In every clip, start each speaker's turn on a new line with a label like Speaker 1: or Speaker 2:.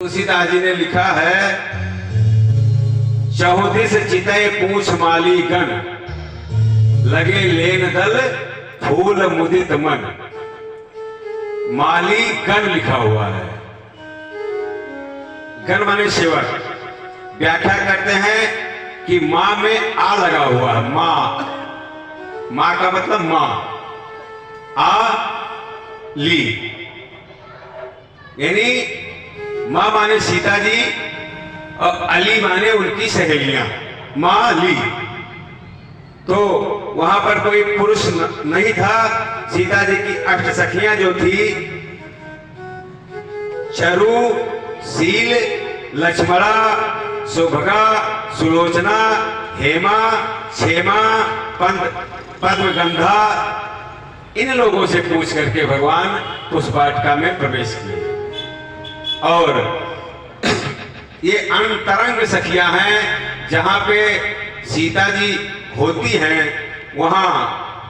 Speaker 1: तुलसीदास जी ने लिखा है, चौदिस चितय पूछ माली गण, लगे लेन दल फूल मुदित मन। माली गण लिखा हुआ है, गण माने सेवक। व्याख्या करते हैं कि मां में आ लगा हुआ है, मां, मां का मतलब मां, आ ली, यानी मां माने सीता जी और अली माने उनकी सहेलियां, मां ली। तो वहां पर कोई पुरुष नहीं था। सीता जी की अष्ट सखियां जो थी, चरु, सील, लक्ष्मणा, सुभगा, सुलोचना, हेमा, क्षेमा, पद्मगंधा, इन लोगों से पूछ करके भगवान पुष्प वाटिका में प्रवेश किए। और ये अंतरंग सखियां हैं, जहां पे सीता जी होती हैं वहां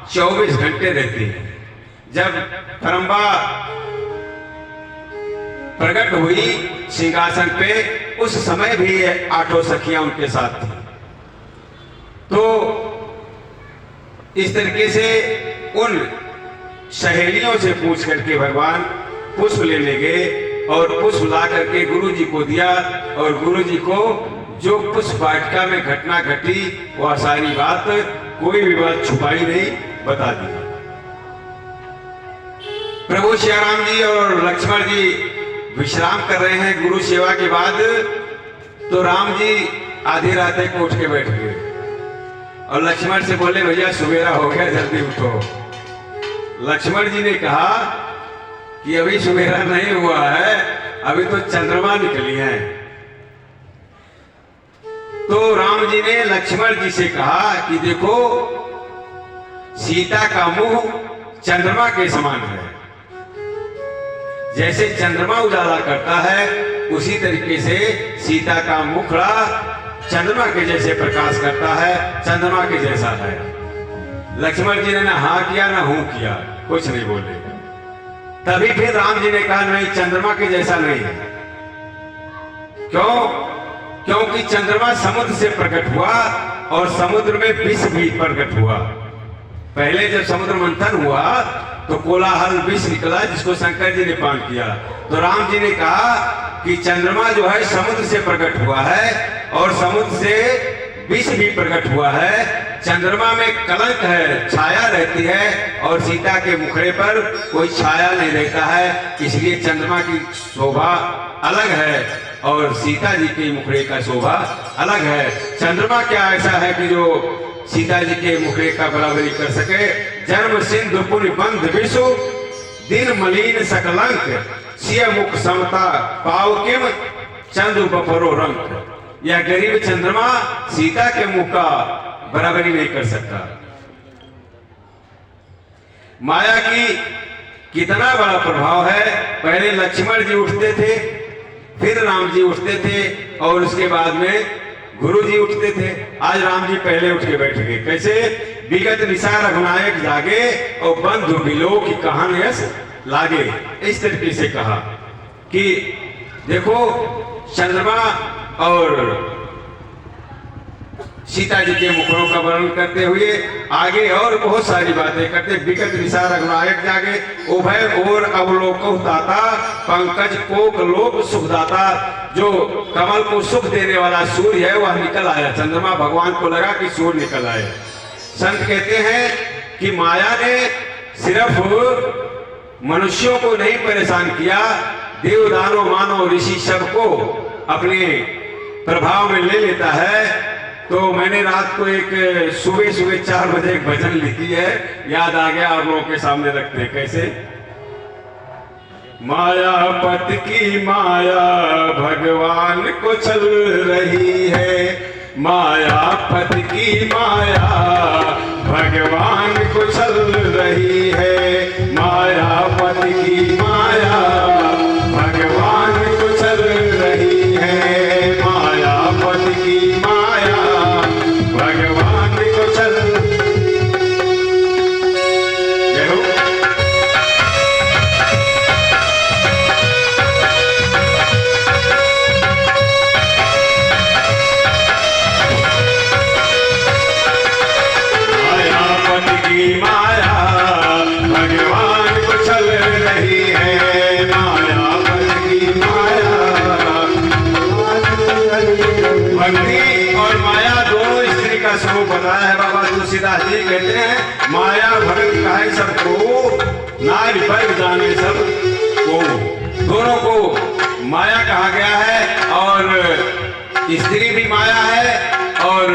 Speaker 1: 24 घंटे रहती हैं। जब परम्बा प्रकट हुई सिंहासन पे, उस समय भी ये 8 सखियां उनके साथ थी। तो इस तरीके से उन सहेलियों से पूछ करके भगवान पुष्प लेने गए और पुष्प ला करके गुरु जी को दिया। और गुरु जी को जो पुष्प वाटिका में घटना घटी, वह सारी बात, कोई भी बात छुपाई नहीं, बता दी। प्रभु श्री राम जी और लक्ष्मण जी विश्राम कर रहे हैं गुरु सेवा के बाद। तो राम जी आधी रात को उठ के बैठ गए और लक्ष्मण से बोले, भैया सवेरा हो गया, जल्दी उठो। लक्ष्मण जी ने कहा कि अभी सवेरा नहीं हुआ है, अभी तो चंद्रमा निकली है। तो राम जी ने लक्ष्मण जी से कहा कि देखो, सीता का मुंह चंद्रमा के समान है। जैसे चंद्रमा उजाला करता है, उसी तरीके से सीता का मुखड़ा चंद्रमा के जैसे प्रकाश करता है, चंद्रमा के जैसा है। लक्ष्मण जी ने ना हाँ किया ना हूं किया, कुछ नहीं बोले। तभी फिर राम जी ने कहा, नहीं, चंद्रमा के जैसा नहीं है। क्यों? क्योंकि चंद्रमा समुद्र से प्रकट हुआ और समुद्र में विष भी प्रकट हुआ। पहले जब समुद्र मंथन हुआ तो कोलाहल विष निकला, जिसको शंकर जी ने पान किया। तो राम जी ने कहा कि चंद्रमा जो है समुद्र से प्रकट हुआ है और समुद्र से विष भी प्रकट हुआ है। चंद्रमा में कलंक है, छाया रहती है, और सीता के मुखड़े पर कोई छाया नहीं रहता है। इसलिए चंद्रमा की शोभा अलग है और सीता जी के मुखड़े का शोभा अलग है। चंद्रमा क्या ऐसा है कि जो सीता जी के मुखड़े का बराबरी कर सके? जन्म सिंधु पुण्य बंध विषु, दिन मलिन सकलंक, सिय मुख समता पाव किम, चंद्र बपरो रंग। यह गरीब चंद्रमा सीता के मुख का बराबरी नहीं कर सकता। माया की कितना बड़ा प्रभाव है। पहले लक्ष्मण जी उठते थे, फिर राम जी उठते थे, और उसके बाद में गुरु जी उठते थे। आज राम जी पहले उठ के बैठ गए। कैसे? विगत निशा रघुनायक जागे और बंधु बिलो की कहानी यस लागे। इस तरीके से कहा कि देखो, चंद्रमा और सीता जी के मुखड़ों का वर्णन करते हुए आगे और बहुत सारी बातें करते। विगत निशा रघुनायक जागे, उभय ओर अवलोको दाता, पंकज कोक लोक सुखदाता। जो कमल को सुख देने वाला सूर्य है, वह निकल आया। चंद्रमा भगवान को लगा कि सूर्य निकल आए। संत कहते हैं कि माया ने सिर्फ मनुष्यों को नहीं परेशान किया, देव दानव मानव ऋषि सबको अपने प्रभाव में ले लेता है। तो मैंने रात को एक सुबह 4 बजे एक भजन लिखी है, याद आ गया, आप लोगों के सामने रखते हैं। कैसे? मायापत की माया भगवान को चल रही है, मायापत की माया भगवान को चल रही है, मायापत की माया भगवान को चल रही है, मायापत की माया भगवान को चल। जय हो। भक्ति और माया दोनों स्त्री का स्वरूप बताया है। बाबा तुलसीदास जी कहते हैं माया भगत कहे सबको, नारी पर जाने सब को, दोनों को माया कहा गया है। और स्त्री भी माया है और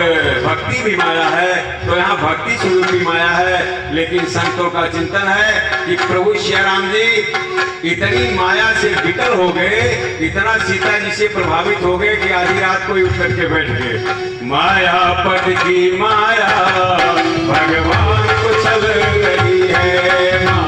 Speaker 1: भक्ति भी माया है। तो यहाँ भक्ति स्वरूपी माया है। लेकिन संतों का चिंतन है कि प्रभु श्री राम जी इतनी माया से विकल हो गए, इतना सीता जी से प्रभावित हो गए कि आधी रात को उठ करके बैठ गए। माया पद की माया भगवान को चल रही है।